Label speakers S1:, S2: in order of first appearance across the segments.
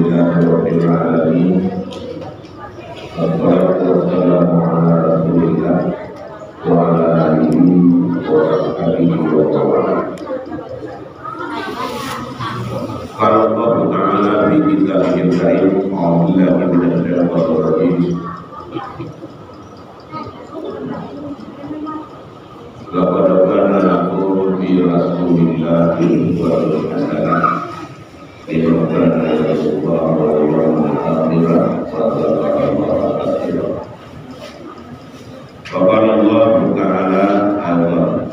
S1: Alhamdulillahirabbil alamin. Wassalatu wassalamu ala Rasulillah wa ala alihi wa sahbihi wa man. Qala Allah Ta'ala fi kitabihil karim, a'udzu billahi minasy syaithanir rajim. Laqad kana lakum fi Rasulillahi uswatun hasanah liman kana yarjullaha wal yawmal akhir wa dzakara Allaha katsiran. Wa qala Allah Ta'ala aidan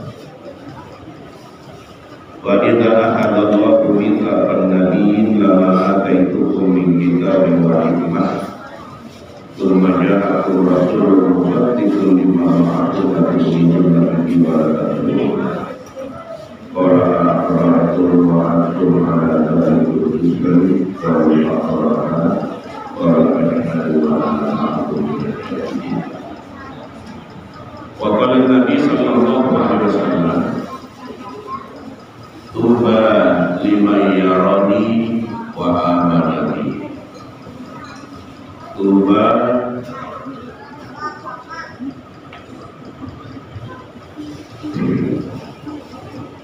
S1: wa idza ahada Allahu mitsaqan nabiyyin lama ataitukum min kitabin wa hikmah thumma ja'akum rasulun musaddiqun lima ma'akum latu'minunna bihi wa latu'minunna qala aqrartum wa antum 'ala dzalikum tusyrikun qala aqrarna qala ashhadu anna ma'akum minasy-syahidin. Wa qala Nabi sallallahu alaihi wasallam tuba liman yarani wa amanani.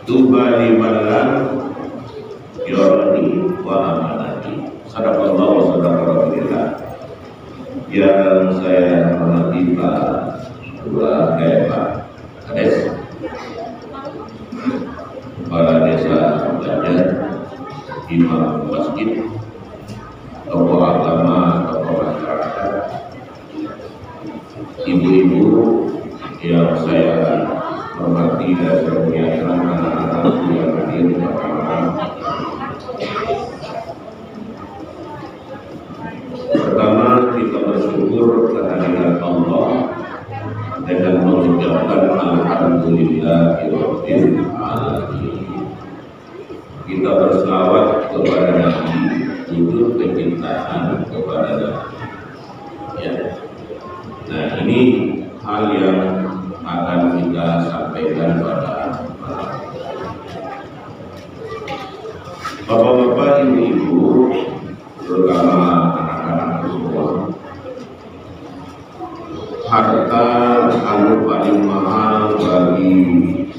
S1: Tuba liman lam yarani wa amanani. Sadaqallah wa sadaqa Rasulullah. Yang saya hormati Pak Pak Kades, Kepala Desa Banjar, Imam Masjid, tokoh agama, tokoh masyarakat, ibu-ibu yang saya hormati dan saya muliakan, anak-anak yang hadir bersama. Pertama, kita bersyukur kehadiran Allah dengan mengucapkan alhamdulillahirabbil alamin. Kita berselawat kepada Nabi, wujud kecintaan kepada Nabi. Ya. Nah, ini hal yang akan kita sampaikan pada Bapak-bapak, ibu-ibu, terutama anak-anak semua. Harta anu paling mahal bagi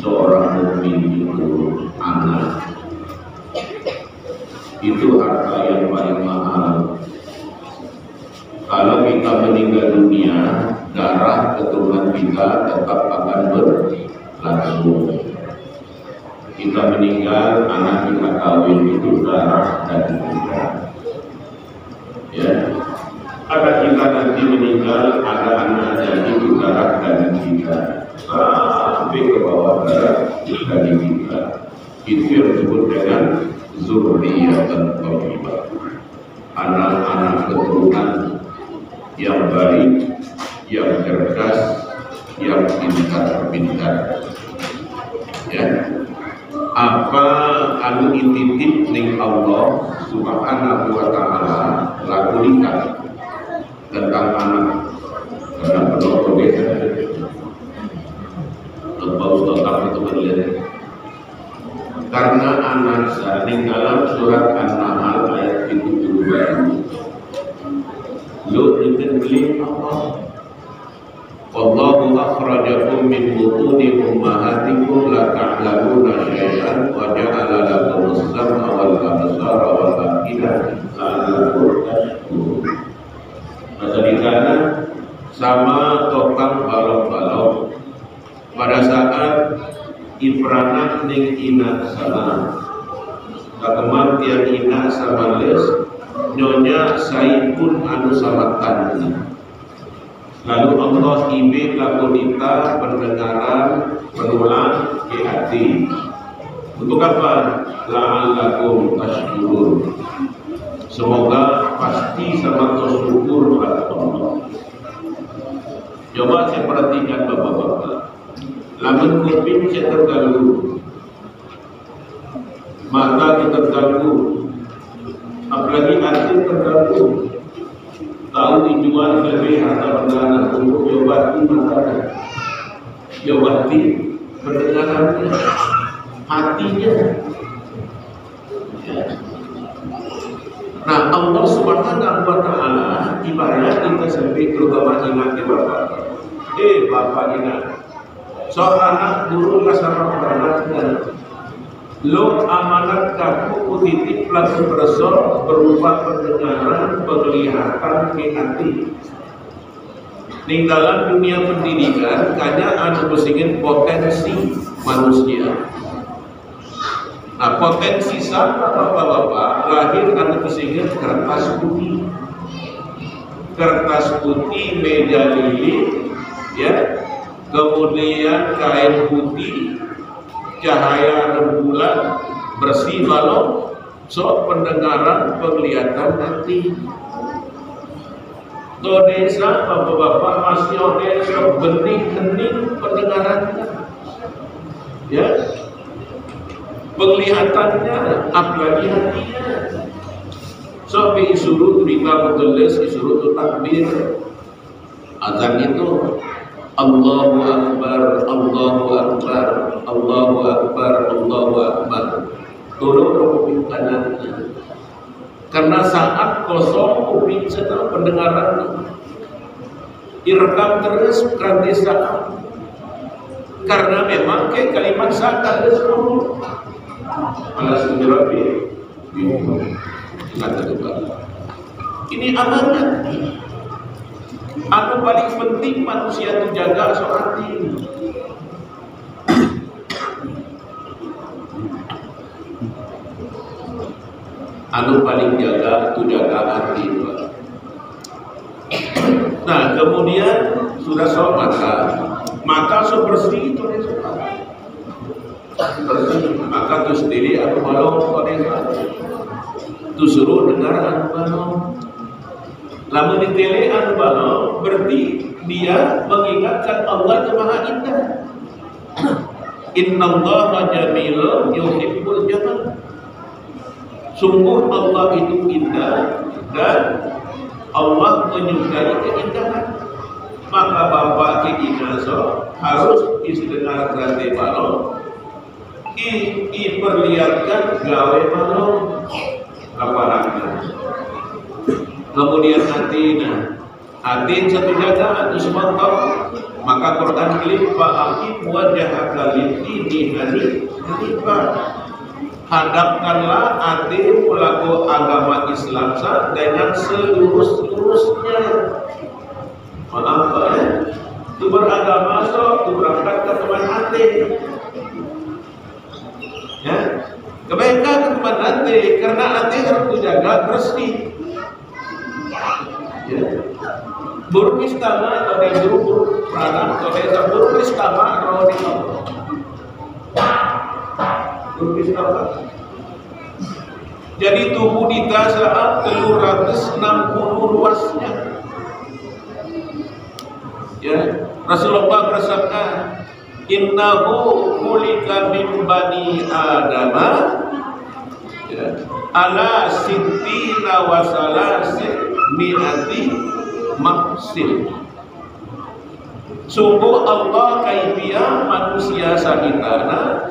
S1: seorang mukmin itu anak. Itu harta yang paling mahal. Kalau kita meninggal dunia, darah keturunan kita tetap akan berlangsung. Kita meninggal, anak kita kawin itu darah dan kita. Ya, ada kita nanti meninggal, ada anak jadi itu darah dan kita. Sampai ke bawah darah dari kita. Itu yang disebut dengan zurriyatan thayyibah, anak-anak keturunan yang baik, yang cerdas, yang pintar-pintar. Ya, apa anu dititip ning Allah Subhanahu wa taala lakukan tentang anak karena perlu berbeda. Ustaz itu berlihat. Karena anak saya dalam surat An-Nahl ayat 72 lu dibeli Allah. Wallahu akhrajakum min butuni ummahatikum la ta'lamuna syai'an wa ja'ala lakum as-sam'a wal absara wal af'idata la'allakum tashkurun. Masa di sana sama tokang balok-balok pada saat ifranah ning ina sana kakeman tiang ina sama les nyonya saipun anu salatani. Lalu Allah ibe lakunita pendengaran penulang di hati. Untuk apa? La'allakum tashkurun. Semoga pasti sama bersyukur pada Allah. Coba saya perhatikan bapak-bapak. Lamun kuping saya terganggu, mata kita terganggu, apalagi hati terganggu. Tahu dijual lebih harta pendengaran untuk diobati matanya, diobati pendengarannya, hatinya. Ya. Nah, Allah Subhanahu wa Ta'ala ibarat kita sampai terutama ingat ke bapak. Bapak ingat. Seorang guru kasarap beranaknya. Lo amanat kamu positif langsung bersor berupa pendengaran, penglihatan, ke hati. Di dalam dunia pendidikan, kanya anu besingin potensi manusia. Nah, potensi sama bapak-bapak lahir anu kesingkat kertas putih, meja lilin, ya, kemudian kain putih, cahaya rembulan, bersih balon, so pendengaran, penglihatan nanti. Do desa bapak-bapak masih desa bening-bening pendengarannya, ya. Penglihatannya, apalagi hatinya. So disuruh berita bergeles, disuruh takbir. Azan itu Allahu Akbar, Allahu Akbar, Allahu Akbar, Allahu Akbar. Tolong kuping kanannya. Karena saat kosong kuping sedang pendengaran direkam terus kanthi saat. Karena memang ke kalimat saat ada 10. Alas Rabi, ini amanat. Anu paling penting manusia itu jaga soal hati. Anu paling jaga itu jaga hati. Nah, kemudian sudah soal maka sebersih itu bersih, maka tu sendiri aku balong kodeka tu suruh dengar anu balong. Lamun ditele anu balong berarti dia mengingatkan Allah yang Maha Indah. Innallaha jamilun yuhibbul jamal. Sungguh Allah itu indah dan Allah menyukai keindahan. Maka bapak keinginan harus istidengar grande balong diperlihatkan gawe malum aparatnya. Kemudian hati satu jaga itu semua tahu. Maka Quran klik fa'aqim wajhaka lid-dini hanifan. Hadapkanlah hati pelaku agama Islam dengan selurus-lurusnya. Maaf itu beragama itu berangkat ke teman hati. Ya, kebaikan ke teman hati karena hati harus dijaga bersih. Ya. Buruk istama atau buruk peranan atau buruk istama roh di Allah. Buruk istama. Jadi tubuh kita saat 360 luasnya. Ya, Rasulullah bersabda, innahu khuliqa min bani adama ya, ala sittina wa salasin mi'ati maqsil. Sungguh Allah kaifiah manusia sakitana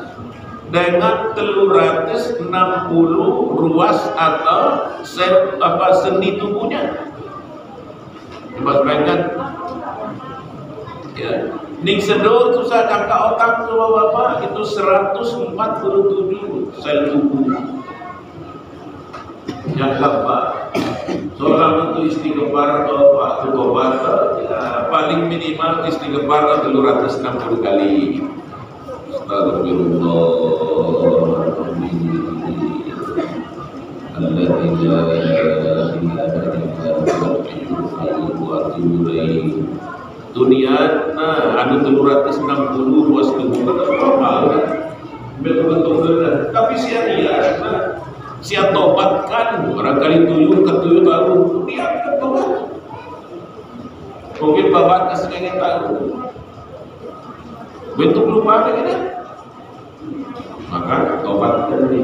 S1: dengan 360 ruas atau sendi tubuhnya. Dimaksudkan ya, ning sedul susah jangka otak tuh bapak itu 147 sel tubuh. Yang keempat, seorang itu istighfar atau tobat ya, paling minimal istighfar 360 kali. Astagfirullah. Dunia ada 360 luas tubuh normal betul-betul tapi sia-sia siap tobatkan barangkali tuyul baru dia tobat mungkin babat kesengengan tahu bentuk lupa begini maka tobatkan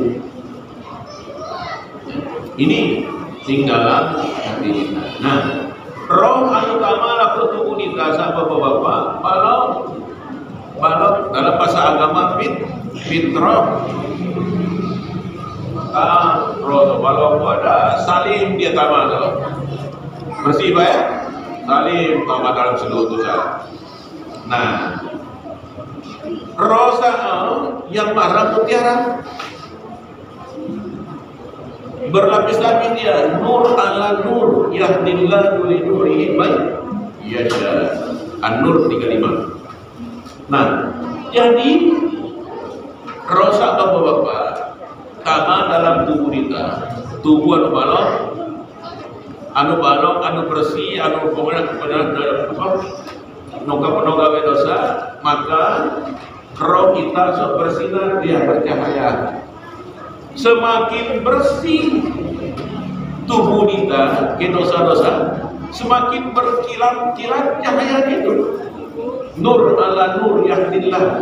S1: ini tinggalan hati kita. Nah, roh anu kamala kutubu nikah bapak-bapak balong dalam bahasa agama fitrah. Maka Walau ada salim dia tamat bersih ya, salim tamat dalam seluruh dosa. Nah, rosa yang marah mutiara berlapis-lapis dia, nur ala nur, yahdillahu li nurihi man yasha. An-Nur 35. Nah, jadi rosa bapak-bapak kama dalam tubuh kita, tubuh anu balok, anu bersih, anu pokoknya noga dosa, maka roh kita sok bersinar, dia bercahaya. Semakin bersih tubuh kita ke dosa-dosa, semakin berkilat-kilat cahaya itu. Nur ala nur yahdillah.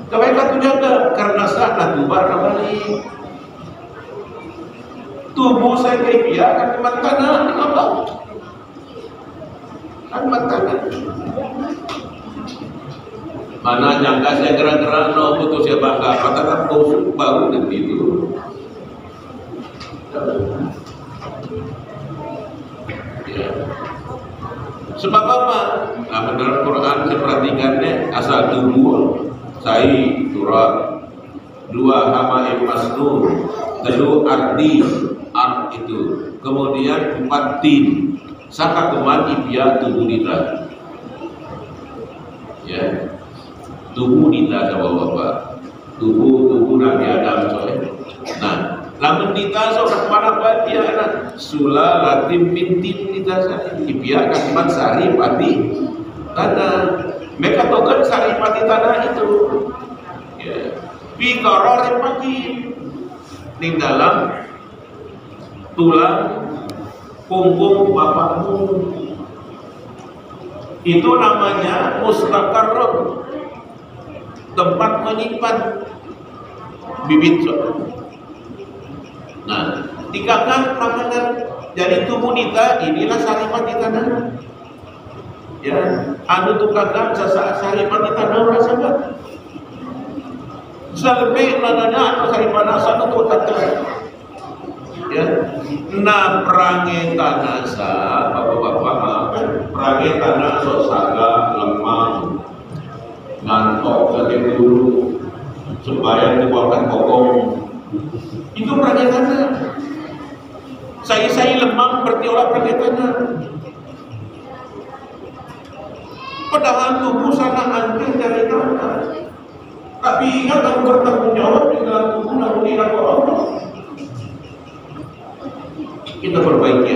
S1: Kebaikan itu jaga karena saat tubar kembali. Tubuh saya kayak akan kematana, apa? Kematana. Mana jangka saya gerak-gerak no putus ya bangga, katakan kau baru dan itu. Ya. Sebab apa? Nah, dalam Quran saya perhatikannya asal tubuh saya turab dua hama masnun telu ardi art itu kemudian 4 tin saka keman ipia tubuh kita ya tubuh kita bapak-bapak tubuh Nabi Adam soalnya. Nah lamun kita seorang mana dia anak sulalatim bintin kita ipia kasiman sari pati tanah mereka token sari pati tanah itu ya bikaror makin di dalam tulang punggung bapakmu itu namanya mustaqarrun, tempat menyimpan bibit. Nah, dikatakan makanan jadi tubuh kita inilah saripat di tanah. Ya, anu tukakan saripat di tanah rasakan. Selebih nananya anu saripat nasa itu kata. Ya, na perangai tanah sa, bapak-bapak, perangai tanah so saga lemah, ngantok ke dulu, supaya dibuatkan kokong. Itu perangai tanah. Saya lemah bertiolah perangai tanah. Padahal tubuh sana anjing dari tanah. Tapi ingat kamu bertanggung jawab dengan tubuh namun tidak Allah. Kita perbaiki.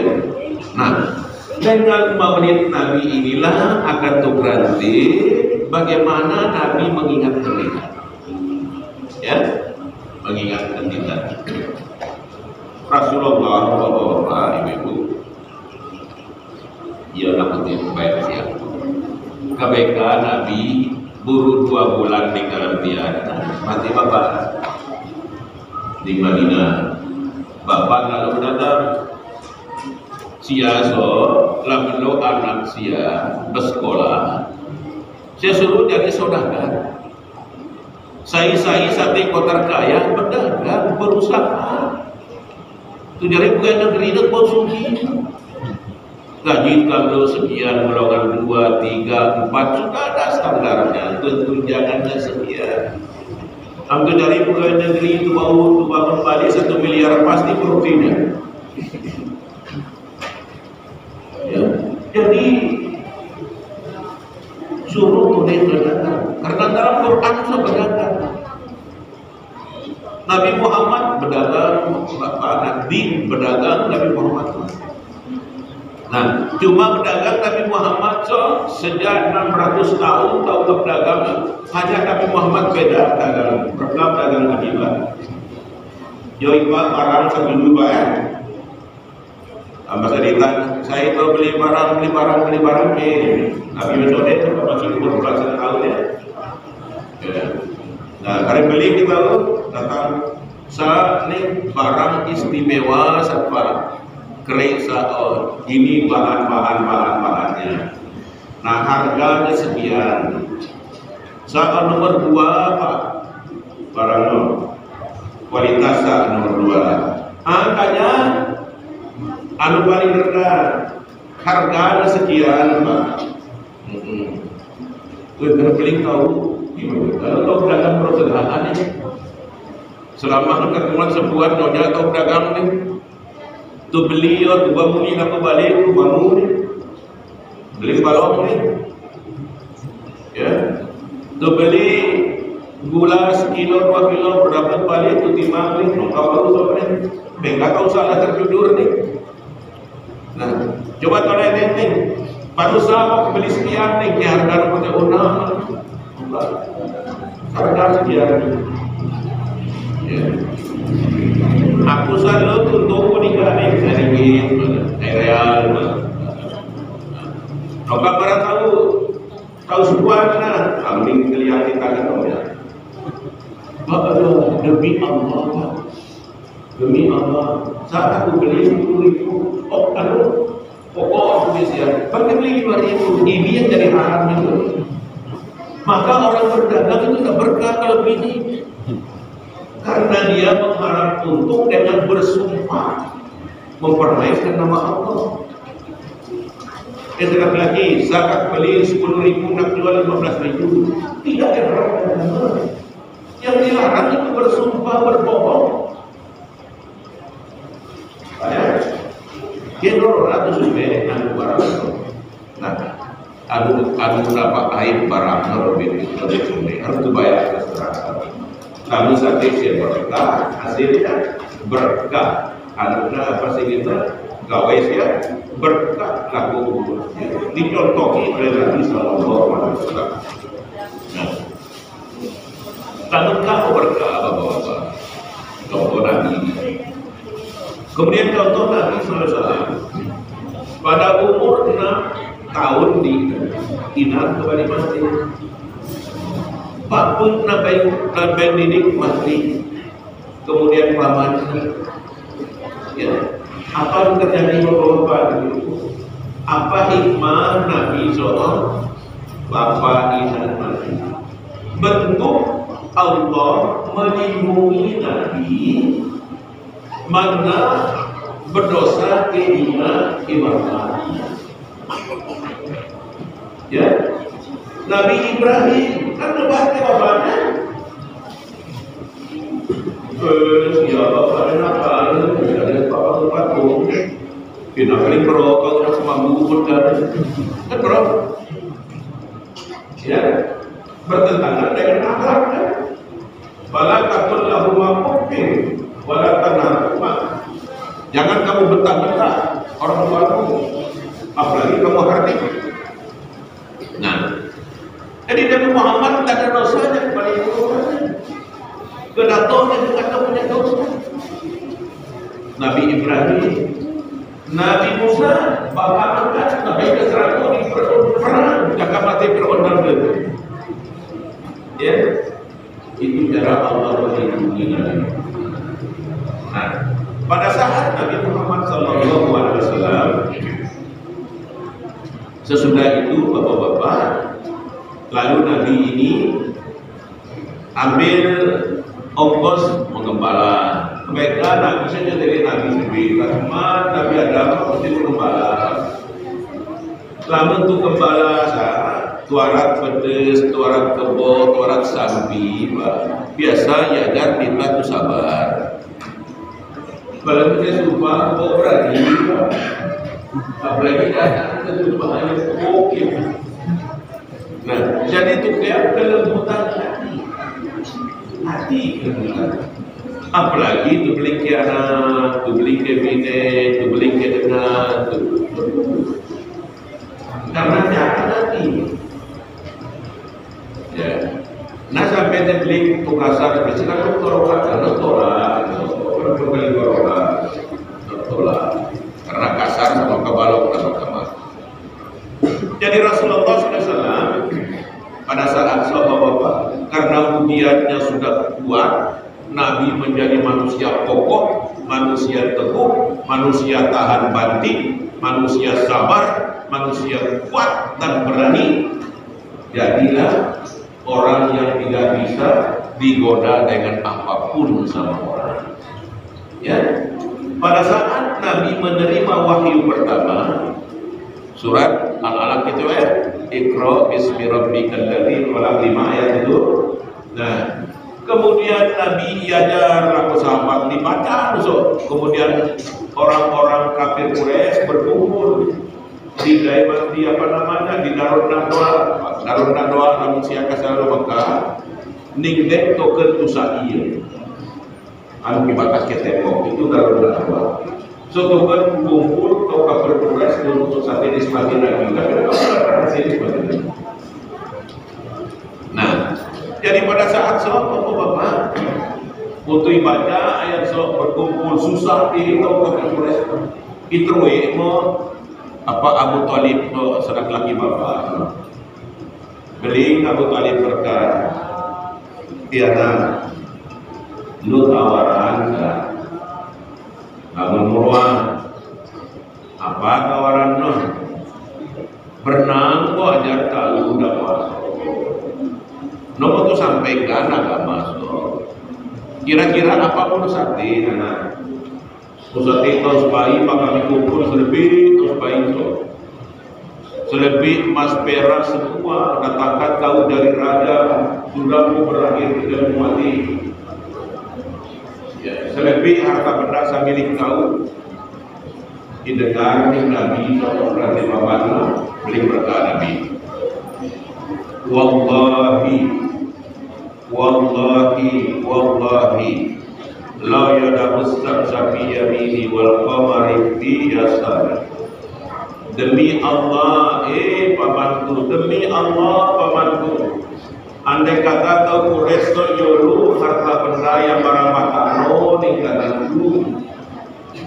S1: Nah, dengan maulid Nabi inilah akan berarti bagaimana Nabi mengingatkan kita. Ya, mengingatkan kita. Rasulullah Bapak Ibu, ia dapat baik siap. Kebaikan Nabi buru 2 bulan di karantina. Mati Bapak di Madinah. Bapak lalu datang. Sia so lalu anak sia bersekolah. Saya suruh jadi saudagar. Saya sate kotar kaya berdagang berusaha. Itu dari bukan negeri itu konsumsi. Gaji kalau sekian golongan 2, 3, 4 sudah ada standarnya. Tentu jangannya sekian. Hampir dari bukan negeri itu bangun kembali 1 miliar pasti profitnya. Ya. Jadi suruh tunai berdagang karena dalam Quran itu berdagang. Nabi Muhammad berdagang, Bapak Nabi berdagang, Nabi Muhammad. Nah, cuma berdagang Nabi Muhammad sejak 600 tahun berdagang hanya Nabi Muhammad beda dagang, dagang Nabi Muhammad. Yo Iqbal barang sebelum bayar. Ambas cerita, saya itu beli barang Nabi Muhammad itu masih umur belasan tahun ya. Nah, kali beli kita datang saat ini barang istimewa satwa keresa ini bahannya. Nah, harganya sekian. Saat nomor 2 Pak barang kualitas nomor 2. Angkanya anu paling rendah, harganya sekian Pak. Kita paling tahu kalau dagang persederhanaan ini selama ketemuan sebuah nyonya atau dagang nih tu beli tu bangun ni apa balik tu bangun ni beli balok ni ya tu beli gula sekilo 2 kilo berapa balik tu timang ni nongkau baru sampai bengkak kau salah terjujur ni. Nah coba tolong ini baru sama beli sekian nih harga pakai unang harga sekian ya. Aku selalu untuk nikah nih sedikit real maka barang tahu sebuahnya kambing kelihatan kita kan ya demi Allah saat aku beli 10.000 pokok aku bisa pakai beli 5.000 ini yang jadi haram itu. Maka orang berdagang itu tidak berkah kalau begini, karena dia mengharap untung dengan bersumpah mempermainkan nama Allah. Sekali lagi, zakat beli 10.000 nak jual 15.000 tidak dilarang. Yang dilarang itu bersumpah berbohong. Dia orang itu sudah anu barang. Nah, anu berapa aib barang lebih harus dibayar secara. Kami saat ini berkah hasilnya berkah. Anunya apa sih kita gawe sih berkah laku dicontohi oleh Nabi Sallallahu Alaihi Wasallam. Nah, tanukah berkah bapak-bapak? Contoh Nabi. Kemudian contoh Nabi Sallallahu Alaihi Wasallam pada umur 6 tahun di Inan kembali mati. Pak pun nabi didik mati. Kemudian pamannya, ya, apa yang terjadi bapak-bapak itu? Apa hikmah Nabi Sallallahu Bapak Inan mati? Bentuk Allah melindungi Nabi mana berdosa kehina ibadah. Ya, Nabi Ibrahim kan debat bapaknya. Ya bapaknya apa? Ada bapak patung. Kita kali berokok udah sama bubur kan bro. Ya, bertentangan dengan akhlaknya. Bala takut lahu maqfin, wala tanahuma. Jangan kamu bentak-bentak orang tuamu, apalagi kamu hardik. Nah, jadi Nabi Muhammad tak ada dosanya kepada ibu bapaknya. Kedatonnya juga tak punya dosa. Nabi Ibrahim, Nabi Musa, bapak angkat Nabi ke-100 di perang jaka mati Fir'aun dan Namrud. Ya, itu cara Allah melindungi Nabi. Nah, pada saat Nabi Muhammad SAW sesudah itu bapak-bapak, lalu Nabi ini ambil ongkos mengembala. Mereka Nabi saja dari Nabi sendiri, karena Nabi Adam mesti mengembala. Lalu untuk gembala tuarat pedes, tuarat kebo, tuarat sampi, biasa ya agar kita itu sabar. Kalau kita sumpah, kok berani, apalagi datang ke tumpahannya oke. Nah, jadi itu kayak kelembutan hati, apalagi itu beli ke anak, itu beli ke bini, itu beli ke dengan, karena jahat hati. Ya, nah sampai dia beli tugasan, biasanya kan tolak, kembali tolak, karena kasar sama kebalok sama. Jadi Rasulullah SAW pada saat sahabat karena ujiannya sudah kuat, Nabi menjadi manusia kokoh, manusia teguh, manusia tahan banting, manusia sabar, manusia kuat dan berani. Jadilah orang yang tidak bisa digoda dengan apapun sama orang. Ya, pada saat Nabi menerima wahyu pertama, surat Al-Alaq itu Iqra bismi rabbikal ladzi khalaq 5 ayat itu. Nah, kemudian Nabi ajar ke sahabat dibaca so. Kemudian orang-orang kafir Quraisy berkumpul di daerah di Darun Nadwa namun siapa selalu Mekah ning dek token tusaiya anu kibakas ke tembok itu Darun Nadwa. So token kumpul atau kafir Quraisy untuk sate di Madinah juga. Nah, jadi pada saat sholat Bapak untuk ibadah ayat sholat berkumpul susah di kafir Quraisy itu mau apa Abu Thalib sanak laki bapak beli Abu Thalib berkata tiada lu tawaran namun muruan apa tawaran lu berenang kok ajar tahu udah masuk nomor tuh sampaikan agak masuk kira-kira apa pun sate anak Ustaz tahu bayi maka dikumpul selebih bayi itu selebih emas perak semua katakan kau dari raja sudah mau berakhir tidak mati ya, selebih harta benda milik kau didengar Nabi SAW beli berkata Nabi wallahi la yadamustab sapi yamini wal qamari fi yasar. Demi Allah pamanku, demi Allah pamanku, andai kata kau resto yolu harta benda yang barang makano ninggalanku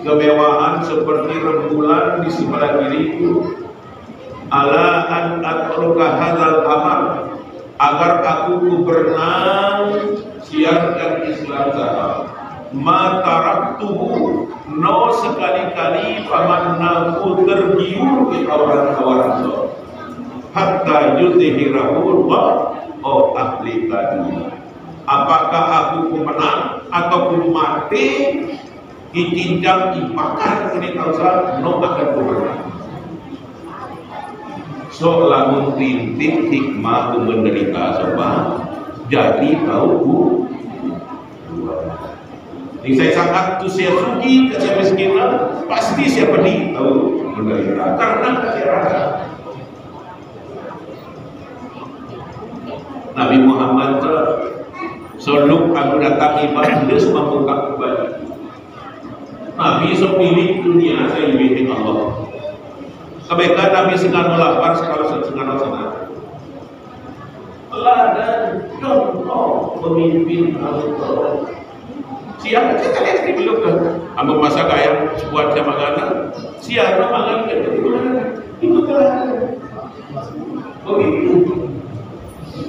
S1: kemewahan seperti rembulan di sebelah kiriku ala an atruka hadzal amal agar aku berenang siarkan Islam sahab mataraktuhu no sekali-kali pamannaku tergiur ke kawaran-kawaran so hatta yuzhirahu oh ahli tadi apakah aku menang atau mati ditinjam ipakan ini kausa no akan berenang so lamun tintin hikmah menderita sebab jadi tahu saya sangat tuh saya sugi, saya miskin, pasti saya pedih tahu menderita karena saya rasa Nabi Muhammad seluk aku datang ibadah dia semua buka ibadah Nabi sepilih dunia saya pilih Allah kebaikan Nabi sengan lapar sekarang sengan senang teladan contoh pemimpin Allah siapa kita lihat di belum kan ambil masak ayam buat saya makan siapa makan itu telah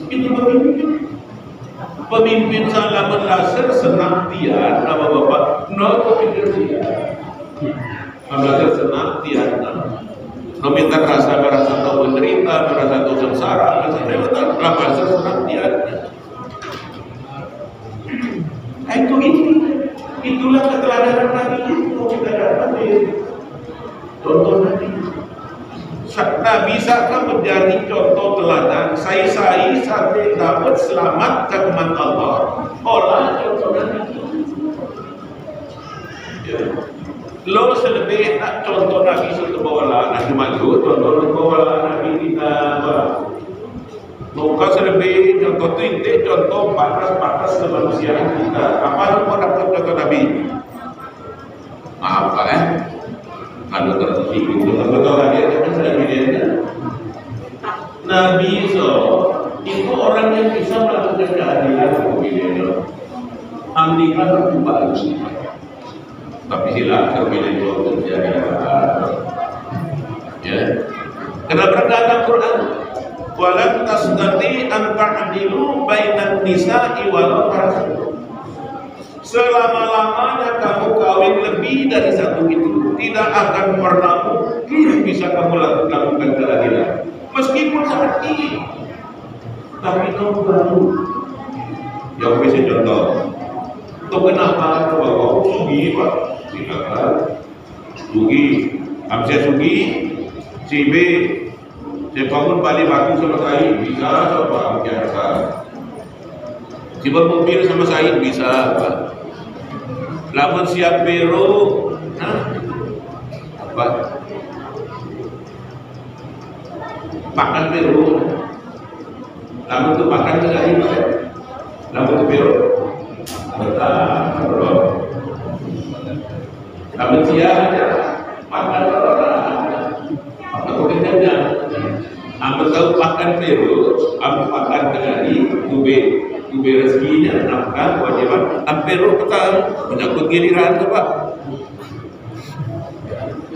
S1: itu pemimpin salah laser senang tian nama bapak no pikir dia laser senang tian no minta merasa tahu menderita merasa tahu sengsara merasa lewat laser senang tian itulah keteladanan Nabi itu kita dapat contoh Nabi. Nabi akan menjadi contoh teladan. Saya sampai dapat selamat keman Allah. Olah contoh Nabi. Ya. Lo selebih nak contoh Nabi suatu bawalah Nabi malu contoh bawalah Nabi kita. Muka selebih contoh itu contoh batas kemanusiaan kita. Apa lu mau dapat contoh Nabi? Apa kalau tersinggung betul lagi itu saya pilih Nabi itu orang yang bisa melakukan keadilan pilih Andika berubah tapi silakan pilih untuk terjadi ya karena berkata Quran walan tasdati an ta'dilu bainan nisa'i walau harasatu selama-lamanya kamu kawin lebih dari satu itu tidak akan pernah mungkin bisa kamu lakukan keadilan meskipun saat ini tapi kamu baru yang bisa contoh itu kenapa bapak sugi sugi Pak, silakan. Sugi, saya sugi, si B, saya bangun balik batu sama Said, bisa Pak, biasa. Si mobil sama Said bisa Pak. Lamun siap Peru, apa? Makan Peru. Lamun tuh makan ke Said, lamun tuh Peru. Betul. Lamun siap makan orang. Aku kerjanya. Amat tahu makan Peru, amat makan ke Ube rezekinya, nafkah, kewajiban, Peru petang, menyangkut giliran tuh Pak.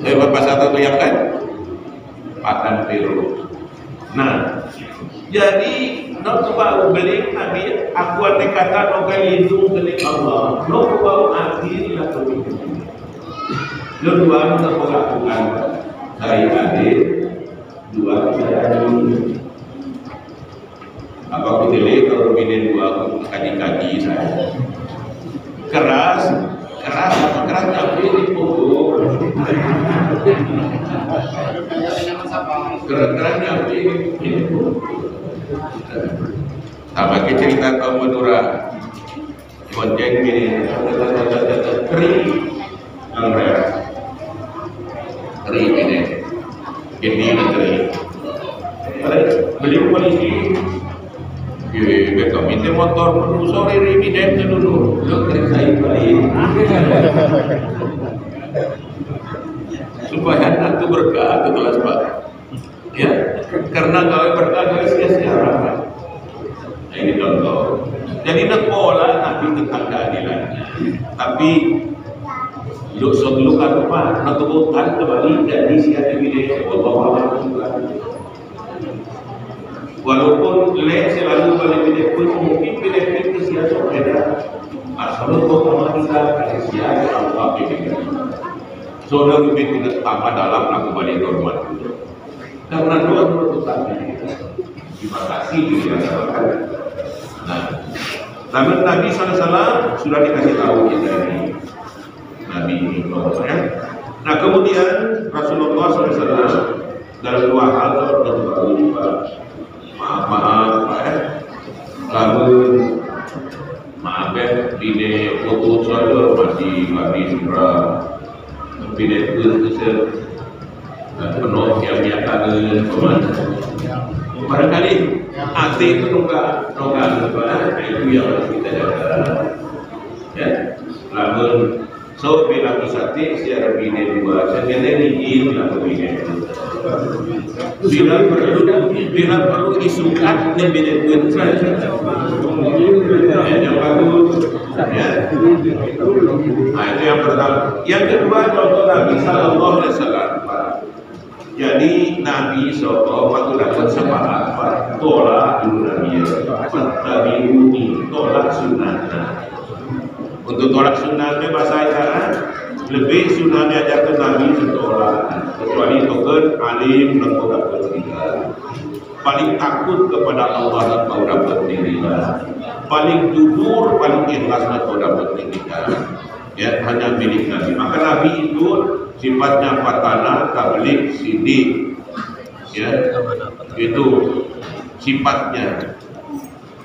S1: Bapak satu yang kan makan Peru. Nah, jadi nak baru beli Nabi, aku ada kata nak lindung dari Allah. Nak baru akhir nak beli. Dua nak melakukan saya adil, dua tidak adil. Apa aku pilih kalau pilih dua kaji-kaji saya keras tapi dipukul keras tapi sama ke cerita kaum Madura bonceng gini kering kering ini kering beli polisi mereka minta motor menuju sore ini dan dulu kering saya balik supaya anak itu berkah ke kelas Pak ya karena gawe berkah gawe sia-sia nah, ini contoh jadi nak pola Nabi tentang keadilan tapi yuk sebelum kan Pak nak tubuhkan kembali jadi siapa pilih Allah walaupun leh selalu balik pilih pun mungkin pilih ke siapa beda asal kau kita kasih siapa Allah pilih saudara lebih tidak sama dalam laku balik hormat karena dua tuntutan terima kasih ya nah Nabi SAW sudah dikasih tahu kita ini Nabi ini ya. Nah kemudian Rasulullah SAW dalam dua hal tertentu maaf ya. Lalu maaf ya bine foto saja masih surah bine itu penuh yang nyatakan barangkali hati itu nongak itu yang harus kita jaga ya lalu so bila wisati secara bine dua sebenarnya izin lah bine bila perlu isukan dan bine dua yang bagus ya nah itu yang pertama yang kedua contoh Nabi Sallallahu Alaihi Wasallam jadi Nabi SAW lakukan sepakat tolak dulu Nabi Nabi ini tolak sunnah untuk tolak sunnah bahasa Arab lebih sunnah diajarkan Nabi tolak kecuali token alim dan orang bertinggal paling takut kepada Allah dan orang bertinggal paling jujur paling ikhlas dan orang bertinggal ya hanya milik Nabi maka Nabi itu sifatnya fatana tabligh sidik ya itu sifatnya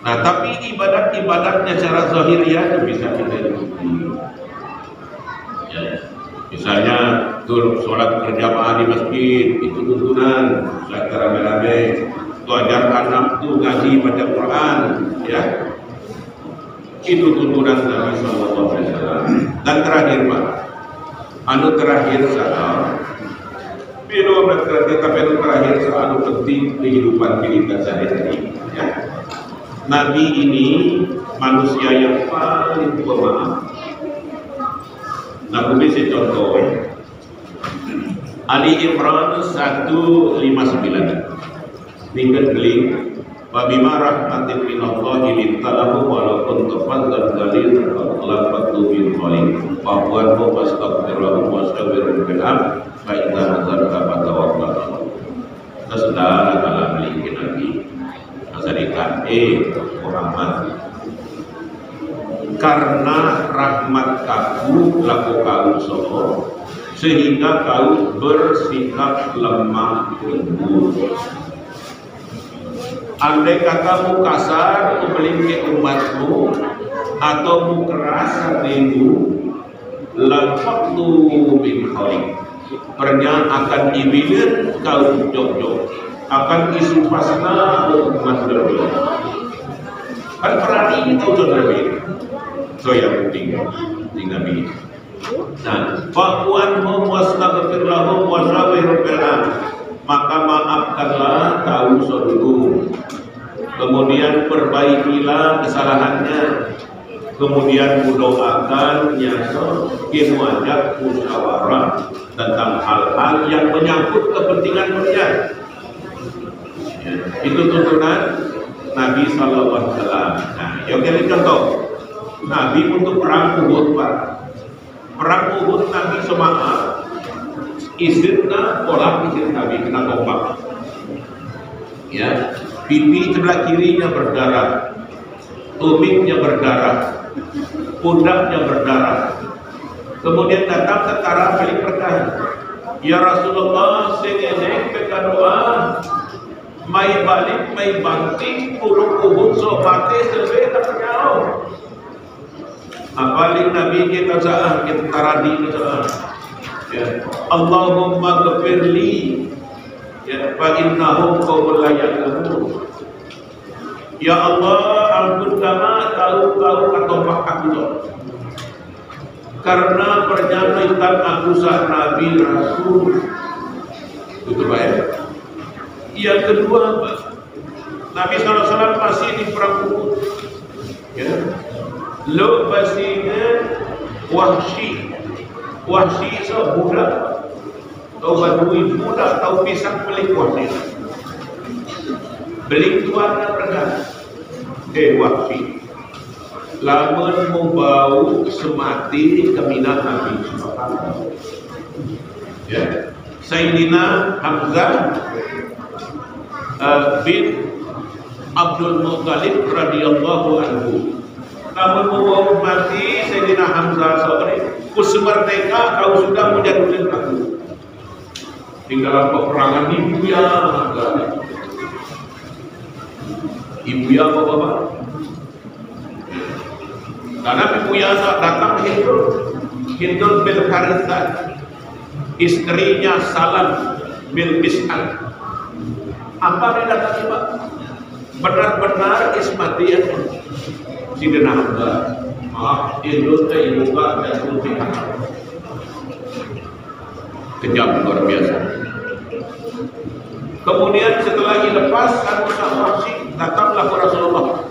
S1: nah tapi ibadatnya secara zahiriyah itu bisa kita ikuti ya misalnya tuh sholat berjamaah di masjid itu tuntunan secara rame-rame itu ajarkan anak itu ngaji baca Quran ya itu tuntunan Nabi Sallallahu Alaihi Wasallam dan terakhir Pak terakhir saat terakhir saat penting kehidupan kita sehari-hari ya. Nabi ini manusia yang paling pemaaf. Nah, bisa contoh Ali Imran 159 tingkat geling Wabima rahmatin minallahi lintalahu walaupun tafadzal dalil lafatu bin qalim bahwa fastaghfiruhu wastaghfirul kalam fa inna dzalika fatawakkal sedara dalam lingkin lagi masyarakat Muhammad karena rahmat kaku laku kau sopo sehingga kau bersikap lemah lembut. Andai katamu kasar memiliki umatmu atau mu keras hatimu, lanfaqtu min khalik, pernya akan dibilir kau jok-jok, akan isu pasna umat berdoa. Kan perani itu lebih. So yang penting Nabi. Nah, fa'anhum wastaghfir lahum wa syawirhum fil amr, maka maafkanlah kau dulu, kemudian perbaikilah kesalahannya, kemudian doakan nyasor kinu ajak musyawarah tentang hal-hal yang menyangkut kepentingan dunia. Ya, itu tuntunan Nabi Sallallahu Alaihi Wasallam. Nah, yang ini contoh Nabi untuk perang Uhud, Pak. Perang Uhud Nabi semaaf izinna pola izin Nabi kena tombak. Ya, pipi sebelah kirinya berdarah, tumitnya berdarah, pundaknya berdarah. Kemudian datang tentara balik berkata, ya Rasulullah, sengeneng doa, mai balik, mai banting, puluh Uhud sobate sebeda penyau. Apalagi Nabi kita sah, kita taradi sah. Ya, Allahumma ghfirli, ya, fa innahum qaumun la ya'lamun. Ya Allah, ampun kama tahu atau aku, karena pernyatan aku sah Nabi Rasul. Itu baik. Yang kedua, Nabi SAW masih di perang Uhud. Ya. Lo basinya Wahsy sebudak, atau badui budak, atau pisang belik Wahsy. Belik tuannya berkata, Wahsy, lamun mau bau semati keminat Nabi. Ya, Sayyidina Hamzah bin Abdul Muttalib radhiyallahu anhu. Namun mau mati Sayyidina Hamzah sore, kusemerdeka kau sudah menjadi aku. Tinggal peperangan ibu ya, bapak. Karena ibu ya datang Hindun bil Harithah, istrinya Salam bil Mis'al. Apa dia datang Pak? Benar-benar ismatian. Sayyidina Hamzah, maaf, Hindun ke ibu dan sultan. Kejam luar biasa. Kemudian setelah dilepas, aku Wahsy datanglah ke Rasulullah.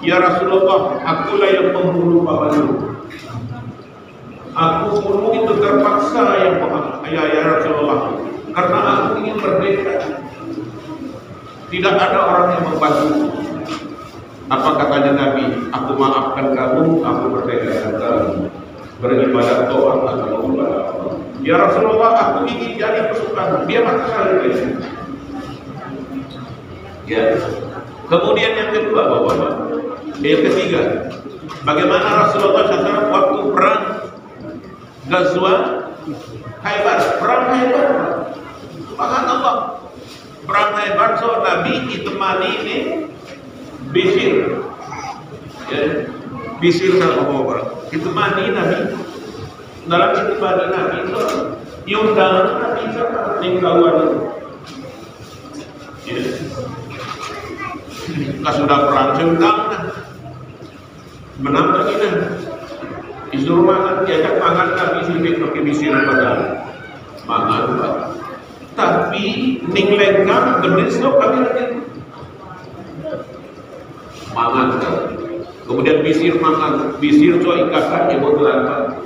S1: Ya Rasulullah, akulah yang membunuh Pak Badru. Aku bunuh itu terpaksa ya Rasulullah, karena aku ingin merdeka. Tidak ada orang yang membantu. Apa katanya Nabi? Aku maafkan kamu, aku merdeka kamu. Beribadah doa kepada Allah. Ya Rasulullah, aku ingin jadi pasukan. Dia mati lagi. Ya. Kemudian yang kedua, Bapak. Yang ketiga, bagaimana Rasulullah SAW waktu perang Ghazwa Khaybar, perang Khaybar. Subhanallah. Perang Khaybar, so Nabi ditemani ini Bisir. Ya. Bisir sama Bapak. Ditemani Nabi. Dalam ditemani Nabi itu diundang Nabi sama tinggawan. Ya. Kalau sudah perang, saya undang menang lagi dah. Disuruh makan, diajak makan Nabi sibik pakai Bisir pada makan Pak. Tapi ning lengkap bener so kami lagi makan. Kemudian Bisir makan, Bisir so ikatan ibu terangkan.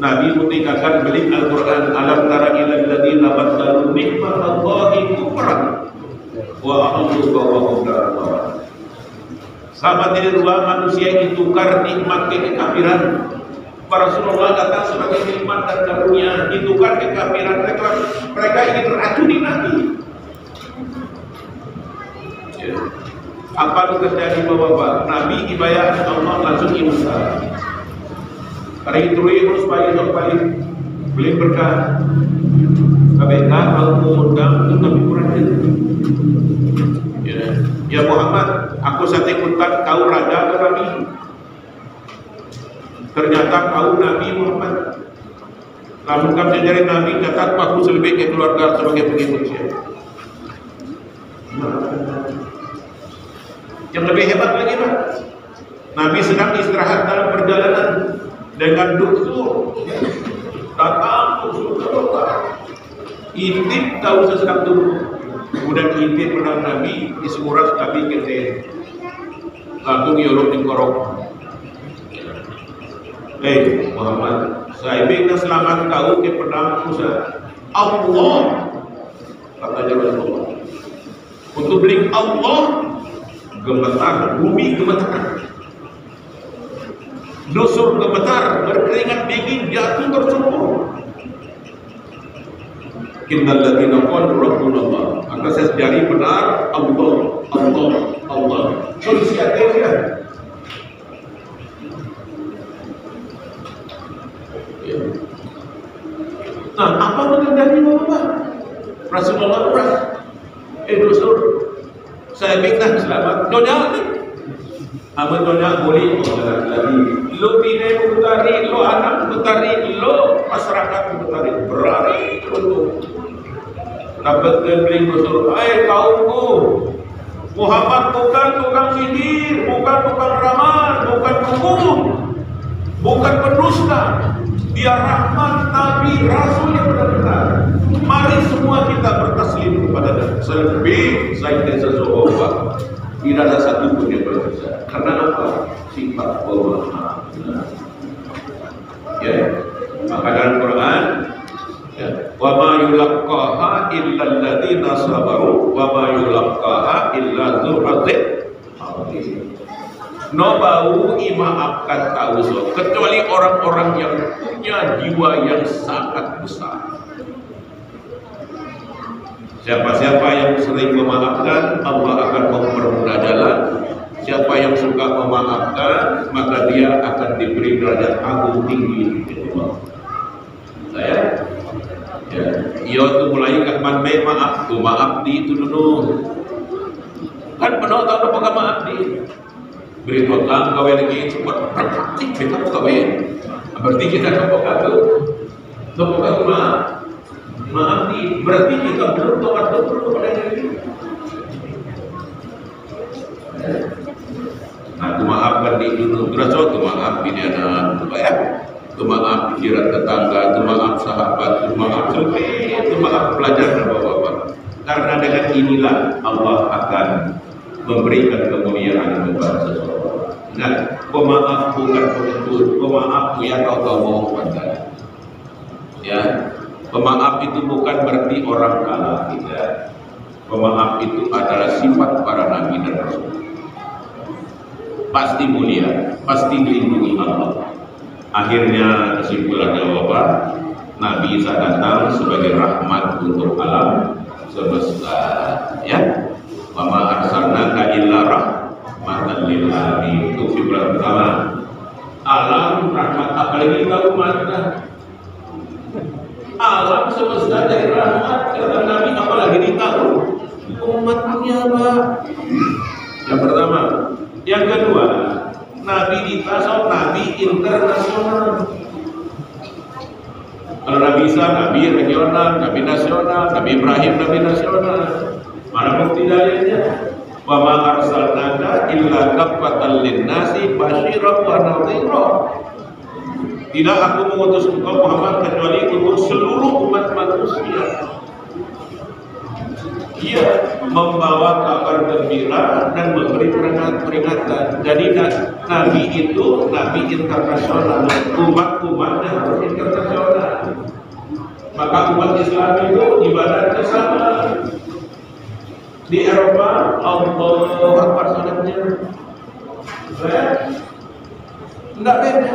S1: Nabi mengatakan beli Al-Quran, alam tara ilal ladzina baddalu nikmatallahi kufran wa a'udzu billahi. Sahabat ini dua manusia yang ditukar nikmat ke kekafiran. Rasulullah datang sebagai nikmat dan karunia, ditukar kekafiran. Mereka ingin meracuni Nabi. Ya. Apa itu terjadi Bapak? Nabi dibayar Allah langsung imsal. Hari itu harus paling beli berkah. KBK kalau mengundang itu tapi kurang ya Muhammad, aku saat ikutan kau raja atau nabi? Ternyata kau Nabi Muhammad. Namun kamu jadi Nabi, catat aku selebih ke keluarga sebagai pengikut saya. Yang lebih hebat lagi Pak, Nabi sedang istirahat dalam perjalanan dengan duksur datang intip tahu sesekap dulu. Kemudian intip menang Nabi di semuras Nabi kete langsung yolok di korok. Muhammad, saya ingin selamat kau ke pedang Musa. Allah, katanya Rasulullah. Untuk beli Allah, gemetar, bumi gemetar, dusur gemetar, berkeringat dingin, jatuh tersungkur. Innal ladzina qalu rabbunallah, maka sejari benar Allah, Allah, Allah. Solusi dia. Nah, apa mengendali Bapak? Rasulullah beras. Dusur. Saya minta selamat. Nyonya nih. Amat nyonya boleh lagi. Lo bine mutari, lo anak mutari, lo masyarakat mutari. Berani untuk dapatkan beli dusur. Kaumku, Muhammad bukan tukang sihir, bukan tukang ramal, bukan dukun, bukan pendusta. Dia rahmat, Nabi, Rasul yang benar-benar. Mari semua kita bertaslim kepada Dia. Selebih Sayyidina Rasulullah, tidak ada satu pun yang berbeda. Karena apa? Sifat Allah. Ya, maka dalam Quran, ya, wa ma yulaqqaha illa alladziina sabaru wa ma yulaqqaha illa dzul hazzin. No bau imaafkan tauso kecuali orang-orang yang punya jiwa yang sangat besar. Siapa-siapa yang sering memaafkan, Allah akan mempermudah jalan. Siapa yang suka memaafkan, maka dia akan diberi derajat agung tinggi di Allah. Saya ya tuh mulai kapan maaf tuh, maaf di itu dulu. Kan penuh tahu apa maaf di beri total kawin lagi cepat praktik kita kawin. Berarti kita kepokat maaf di berarti kita belum tobat betul kepada diri. Nah, tu maafkan di dulu terus tu maaf ini anak tu ya. Tu maaf jiran tetangga, tu maaf sahabat, tu maaf selesai, tu maaf pelajar bapak-bapak. Karena dengan inilah Allah akan memberikan kemuliaan kepada seseorang. Nah, pemaaf bukan penuntut, pemaaf yang kau mau pandai. Ya, pemaaf itu bukan berarti orang kalah, tidak. Pemaaf itu adalah sifat para nabi dan rasul. Pasti mulia, pasti dilindungi Allah. Akhirnya kesimpulannya Bapak, Nabi Isa datang sebagai rahmat untuk alam semesta. Ya. Wa ma arsalnaka illa rahmatan lil alamin. Itu kesimpulan pertama. Alam rahmat, apalagi kita umat. Alam semesta dari rahmat kata Nabi, apalagi ditahu umatnya Pak. Yang pertama. Yang kedua, Nabi kita Nabi internasional. Kalau Nabi Isa, Nabi regional, Nabi nasional, Nabi Ibrahim, Nabi nasional. Mana bukti dalilnya? Wa ma arsalnaka illa kaffatan lin-nasi basyiran wa nadhira. Tidak aku mengutus engkau Muhammad kecuali untuk seluruh umat manusia. Ia membawa kabar gembira dan memberi peringatan. Jadi Nabi itu Nabi internasional, umat-umatnya harus internasional. Maka umat Islam itu ibadatnya sama. Di Eropa, Allahu Akbar salatnya. Tidak beda.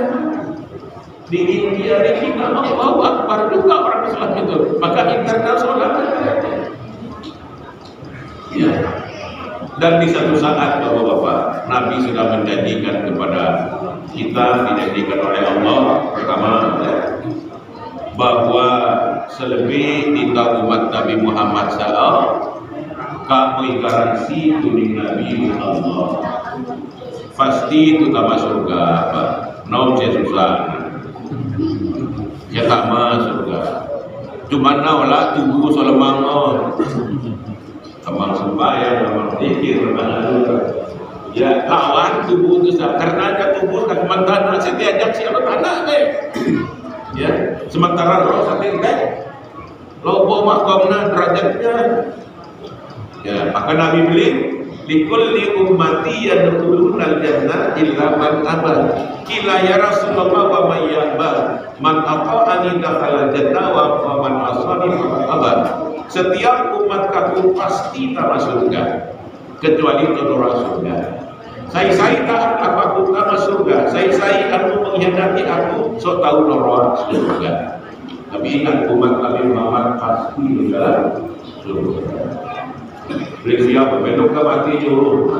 S1: Di India, di China, Allahu Akbar juga orang Islam itu. Maka internasional. Ya. Dan di satu saat Bapak-bapak, Nabi sudah menjanjikan kepada kita, dijanjikan oleh Allah pertama ya, bahwa selebih kita umat Nabi Muhammad SAW kami garansi tuning Nabi Allah pasti itu tak masuk surga apa nom susah ya tak masuk surga cuma nawala tubuh solemang kemang sembahyang kemang zikir ya kawan tubuh itu sah karena ada tubuh kan mantan setiap ajak siapa tanah deh ya sementara roh sakit deh lobo makomna derajatnya ya maka Nabi bilang likulli ummati yadkhuluna al-jannah illa man abad kila ya Rasulullah wa may ya'ba man ata'ani dakhala jannah wa man asani faqad abad setiap umat kamu pasti tak masuk surga kecuali orang surga saya taat aku tak masuk surga saya aku mengkhianati aku so tahu neraka surga tapi ingat umat Nabi Muhammad pasti di dalam surga. Beli siapa? Belum ke mati nyuruh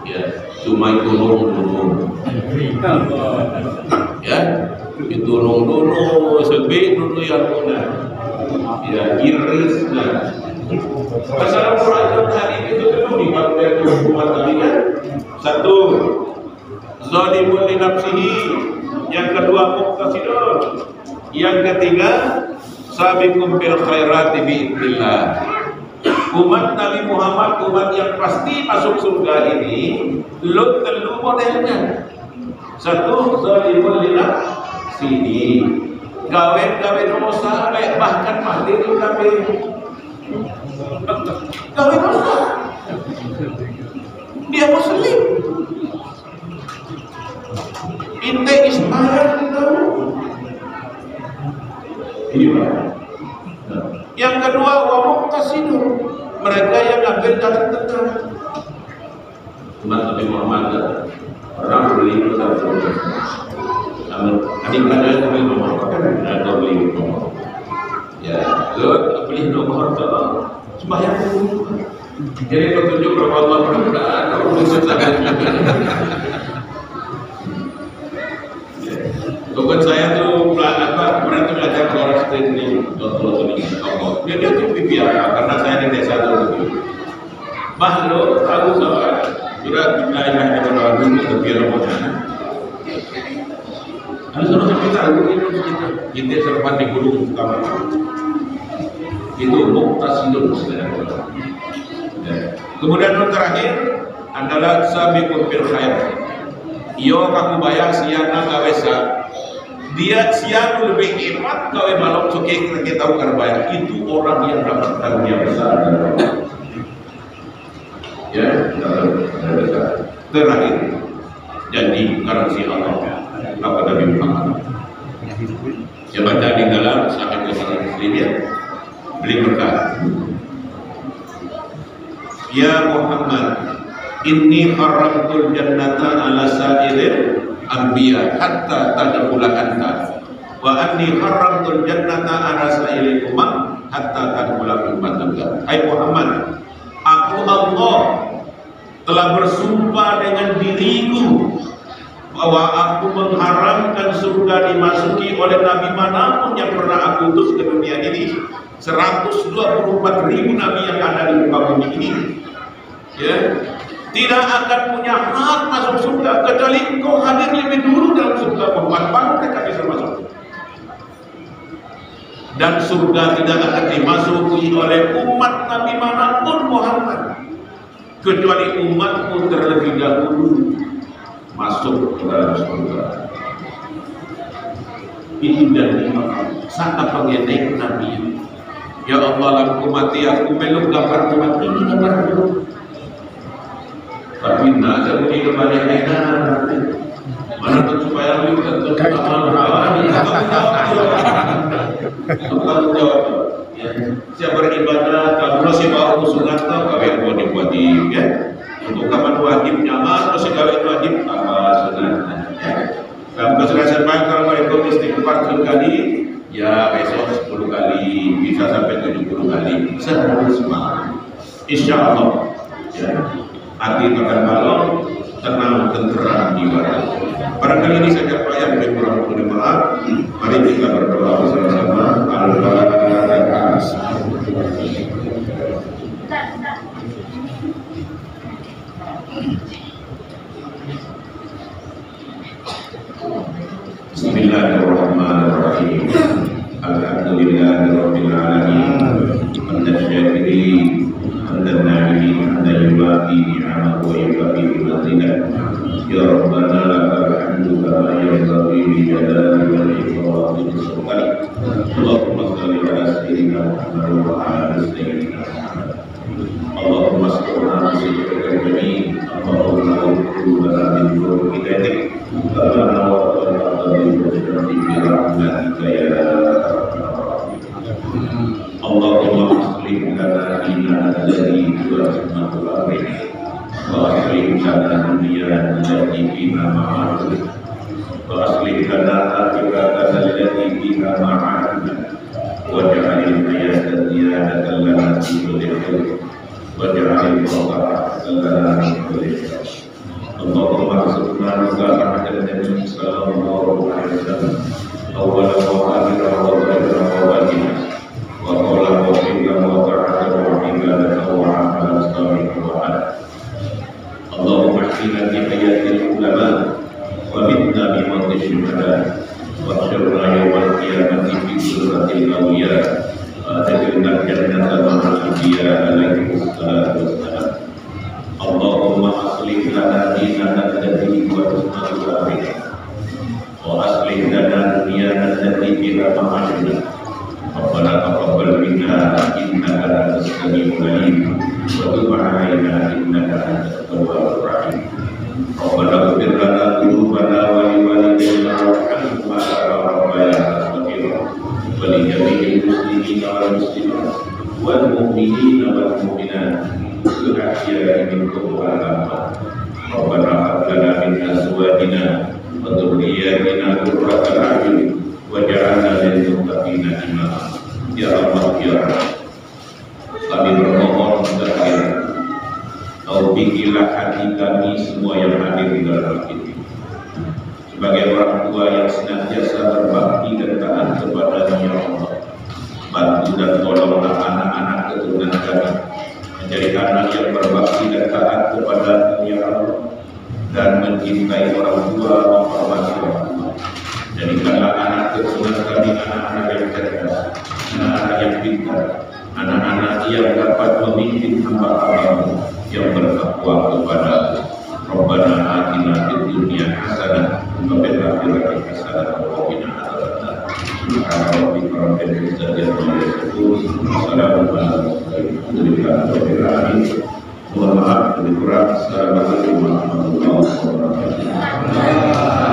S1: ya, cuma itu nurung ya, itu nurung sebab dulu yang punya ya, iris nah masalah Quran hari itu perlu dipakai umat Nabi kan satu zalimun li nafsihi yang kedua muqtasidun yang ketiga sabiqum bil khairati bi'idznillah. Umat Nabi Muhammad umat yang pasti masuk surga ini lu telu modelnya. Satu zalimun li nafsihi. Gawe dosa bahkan mati gawe dosa. Dia muslim. Inte ismail tahu. Iya. Yang kedua wa muqtasidun, mereka yang ambil jalan tengah. Umat Nabi Muhammad orang beli bersama. Adik-adik kami nomor atau beli nomor. Ya, lo beli nomor atau sembahyang. Jadi petunjuk bahwa Allah berkenan khusus sangat. Bukan saya tuh berarti belajar orang ini contoh ini Allah. Dia tuh biasa karena saya di desa dulu. Makhluk tahu soal sudah wilayah yang berlalu itu biar mana. Harus kita tahu itu kita serpat di gunung utama. Itu muqtasidun saudara. Kemudian yang terakhir adalah sabiqun bil khair. Iyo kamu bayar siana gawesa. Dia siapa lebih hebat kau malam suke kita tahu kan bayar itu orang yang dapat tanggung besar. Ya, terakhir janji garansi Allah kepada Nabi Muhammad. Ya baca di dalam Sahih Bukhari Muslim ya. Beli berkata, ya Muhammad, inni haramtul jannata ala sa'iril anbiya hatta tadkhula anta wa anni haramtul jannata ala sa'iril umam hatta tadkhula ummatuka. Hai Muhammad, aku Allah telah bersumpah dengan diriku bahwa aku mengharamkan surga dimasuki oleh nabi manapun yang pernah aku utus ke dunia ini. 124.000 nabi yang ada di muka bumi ini ya, tidak akan punya hak masuk surga kecuali engkau hadir lebih dulu dalam surga Muhammad, baru mereka bisa masuk. Dan surga tidak akan dimasuki oleh umat nabi manapun Muhammad kecuali umatmu terlebih dahulu masuk ke dalam surga. Ini dan sangat pengendek nabi. Ya Allah, aku mati, aku meluk gambar umat ini gambar dulu. Tapi nak ada bunyi kepada kita. Mana tuh supaya lu tentu amal rawani. Aku jawab. Siapa beribadah, kalau si bawa sunat tu, kau yang boleh wajib ya. Untuk kapan wajib nyaman, si kau yang wajib apa sunat. Kamu kesulitan baik kalau kau istighfar 10 kali. Ya besok 10 kali, bisa sampai 70 kali. Seharusnya insya Allah ya, hati akan balon tenang, tenteram jiwa. Barangkali ini saja Pak yang lebih kurang mohon maaf. Mari kita berdoa bersama-sama. Al-Fatihah. Bismillahirrahmanirrahim. Alhamdulillahirabbil alamin. Hamdan syakirin, hamdan na'imin, hamdan yuwafi ni'amahu wa yukafi bimazidah. Ya Rabbana lakal hamdu kama yanbaghi li jalali wajhika wa li sultanik. Allahumma shalli ala sayyidina Muhammad wa ala sayyidina Muhammad. Allahumma asturna bi sitrikal jamil. Allahumma qulubana min nuri hidayatik. Rabbana wa taqabbal bi rahmatika ya Allahumma aslih lana dinana alladhi huwa ismatul amrina wa aslih lana dunyana allati fiha ma'aduna wa aslih lana akhiratana allati fiha ma'aduna waj'alil hayata ziyadatan lana fi kulli khair waj'alil mauta rahmatan lana min kulli syarr. Allahumma arzuqna mutaba'atan nabi sallallahu alaihi wasallam awwalan wa akhiran wa zahiran wa batinan wa qawlan wa fi'lan wa ta'atan wa ibadatan wa amalan salihan wa ala. Allahumma ihdina fi hayatil ulama wa mitna bi mawti syuhada wa syurna yawmal qiyamati fi suratil awliya wa adkhilna jannata ma'al anbiya alaihi wassalatu wassalam. Allahumma aslih lana dinana alladhi huwa ismatul amrina wa aslih lana dunyana allati fiha ma'aduna. Rabbana taqabbal minna innaka antas samiul alim wa tub 'alaina innaka antat tawwabur rahim. Rabbana ighfir lana dhunubana wa li walidayna warhamhum kama rabbayana shaghira wa li jami'il muslimina wal muslimat wal mu'minina wal mu'minat wal ahya'i minhum wal amwat. Rabbana hab lana min azwajina wa dhurriyyatina qurrata a'yun waj'alna lil muttaqina imama. Ya Allah ya Rabb, kami bermohon kepada taufiqilah hati kami semua yang hadir di dalam masjid ini. Sebagai orang tua yang senantiasa berbakti dan taat kepada-Nya ya Allah, bantu dan tolonglah anak-anak keturunan kami menjadi anak yang berbakti dan taat kepada-Nya ya Allah dan mencintai orang tua, menghormati orang tua. Jadikanlah anak keturunan kami anak-anak yang cerdas, anak-anak yang pintar, anak-anak yang dapat memimpin hamba-Hamba-Mu yang bertakwa kepada Rabbana atina fid dunya hasanah wa fil akhirati hasanah wa qina adzabannar. Subhana rabbika rabbil izzati amma yasifun. Wassalamun ala mursalin walhamdulillahi rabbil alamin. Mohon maaf lebih kurang. Assalamualaikum warahmatullahi wabarakatuh.